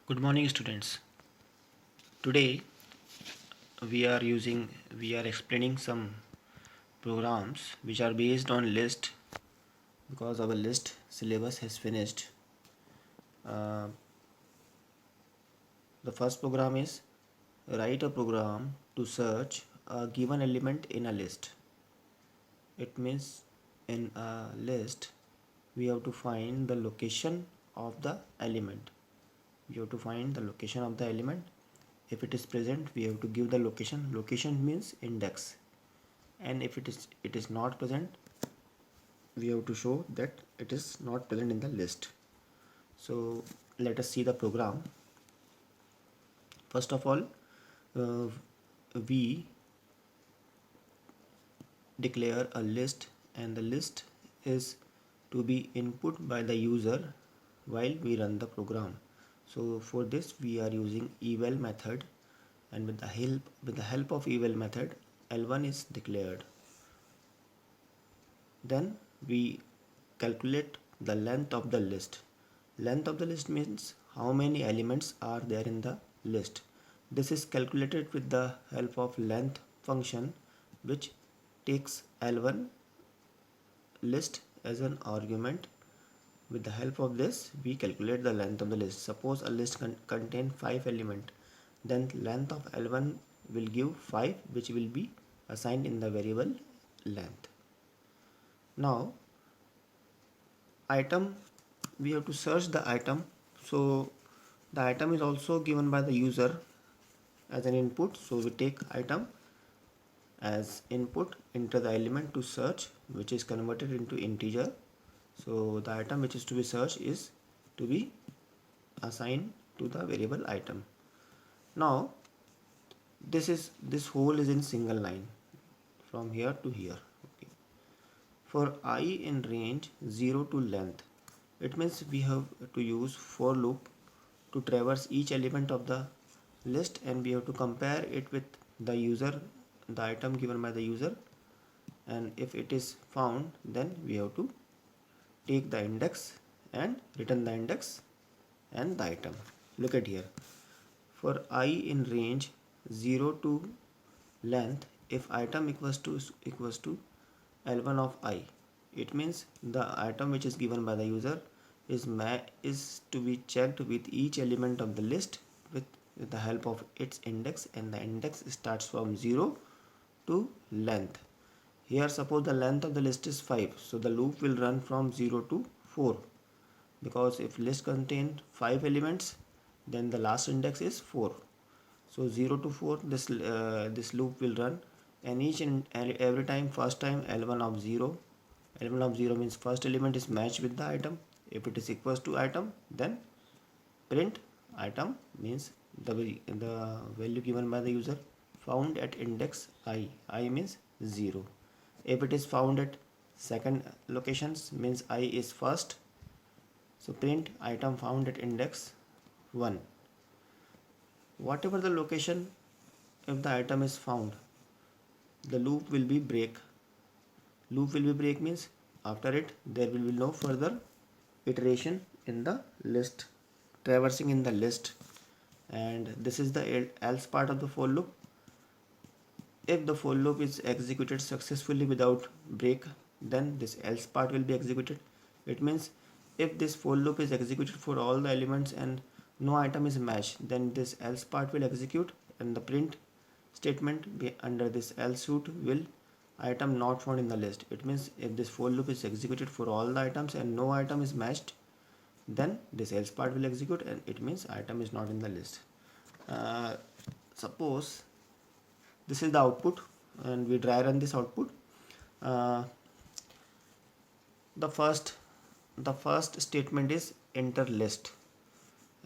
Good morning, students. Today we are explaining some programs which are based on list because our list syllabus has finished. Uh, the first program is write a program to search a given element in a list. It means in a list we have to find the location of the element. We have to find the location of the element. If it is present, we have to give the location. Location means index, and if it is not present, we have to show that it is not present in the list. So let us see the program. First of all, uh, we declare a list, and the list is to be input by the user while we run the program. So for this we are using eval method, and with the help of eval method, L1 is declared. Then we calculate the length of the list. Length of the list means how many elements are there in the list. This is calculated with the help of length function, which takes L1 list as an argument. With the help of this we calculate the length of the list. Suppose a list contain 5 elements, then length of L1 will give 5, which will be assigned in the variable length. Now item, we have to search the item. So the item is also given by the user as an input, so we take item as input, enter the element to search, which is converted into integer. So the item which is to be searched is to be assigned to the variable item. Now this whole is in single line from here to here. Okay. For I in range 0 to length, it means we have to use for loop to traverse each element of the list, and we have to compare it with the user, the item given by the user, and if it is found, then we have to take the index and return the index and the item. Look at here. For I in range 0 to length, if item equals to L1 of I, it means the item which is given by the user is to be checked with each element of the list with the help of its index, and the index starts from 0 to length. Here suppose the length of the list is 5, so the loop will run from 0 to 4, because if list contains 5 elements, then the last index is 4. So 0 to 4, this loop will run, and each and every time, first time L1 of 0, L1 of 0 means first element is matched with the item. If it is equals to item, then print item means the value given by the user found at index I means 0. If it is found at second locations, means I is first, so print item found at index 1. Whatever the location, if the item is found, the loop will be break. Loop will be break means after it there will be no further iteration in the list, traversing in the list. And this is the else part of the for loop. If the for loop is executed successfully without break, then this else part will be executed. It means if this for loop is executed for all the elements and no item is matched, then this else part will execute, and the print statement under this else suit will item not found in the list. It means if this for loop is executed for all the items and no item is matched, then this else part will execute, and it means item is not in the list. Suppose this is the output, and we dry run this output. uh, the first statement is enter list,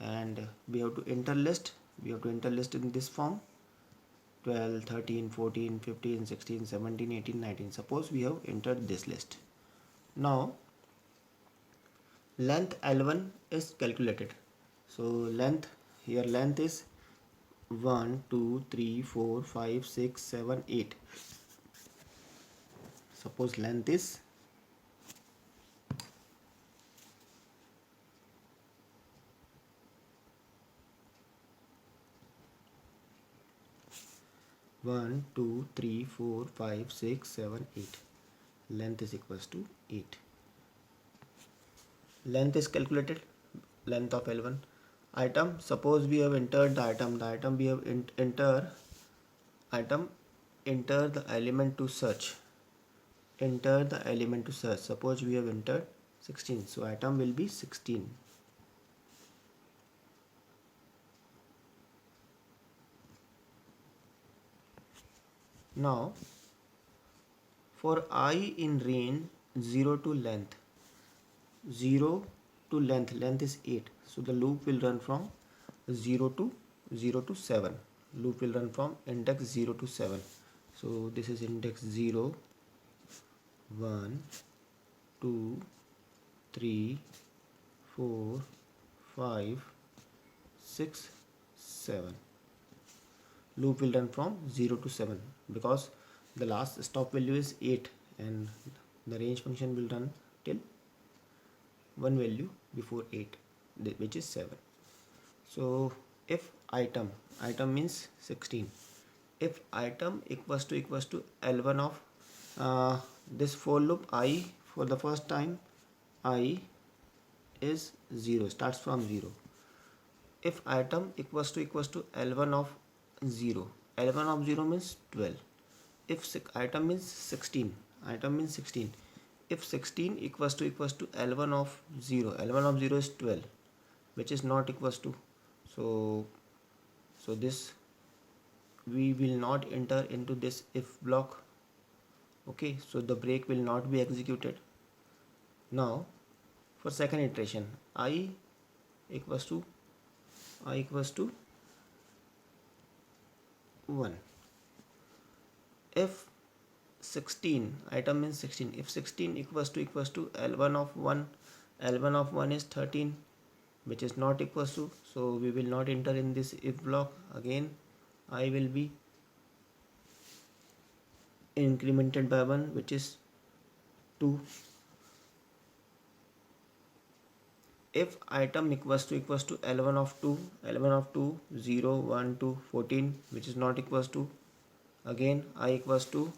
and we have to enter list in this form: 12, 13, 14, 15, 16, 17, 18, 19. Suppose we have entered this list. Now length L1 is calculated. So length is 1 2 3 4 5 6 7 8. Suppose length is 1 2 3 4 5 6 7 8. Length is equals to 8. Length is calculated, length of L1. Item, suppose we have entered the item we have enter the element to search. Enter the element to search. Suppose we have entered 16, so item will be 16. Now for I in range 0 to length, 0 to length is 8, so the loop will run from 0 to 7. Loop will run from index 0 to 7. So this is index 0, 1, 2, 3, 4, 5, 6, 7. Loop will run from 0 to 7 because the last stop value is 8 and the range function will run till one value before 8, which is 7. So if item means 16, if item equals to L1 of this for loop I, for the first time I is 0, starts from 0. If item equals to L1 of 0, L1 of 0 means 12. If item means 16, if 16 equals to L1 of 0, L1 of 0 is 12, which is not equals to, so this we will not enter into this if block. Okay, so the break will not be executed. Now for second iteration, I equals to 1. If 16, item means 16, if 16 equals to L1 of 1, L1 of 1 is 13, which is not equals to, so we will not enter in this if block. Again I will be incremented by 1, which is 2. If item equals to L1 of 2, L1 of 2, 0, 1, 2, 14, which is not equals to, again I equals to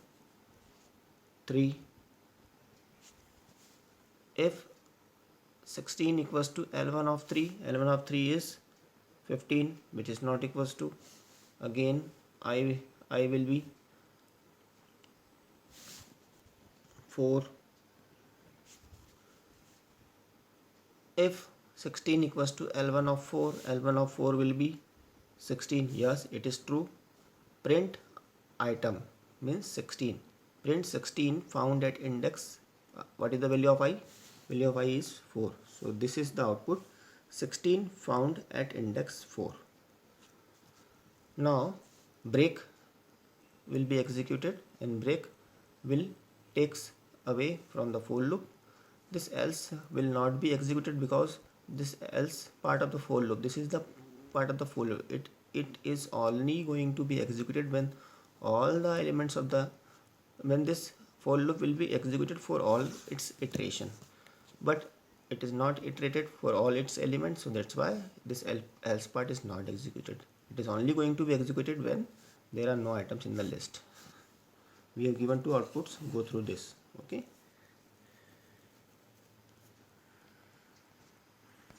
3. If 16 equals to L1 of 3, L1 of 3 is 15, which is not equals to, again I will be 4. If 16 equals to L1 of 4, L1 of 4 will be 16. Yes, it is true. Print item means 16. Print 16 found at index. What is the value of I? Value of I is 4. So this is the output, 16 found at index 4. Now break will be executed and break will takes away from the for loop. This else will not be executed because this else part of the for loop, this is the part of the for loop, it is only going to be executed when all the elements of the, when this for loop will be executed for all its iteration, but it is not iterated for all its elements, so that's why this else part is not executed. It is only going to be executed when there are no items in the list. We have given two outputs, go through this. Okay.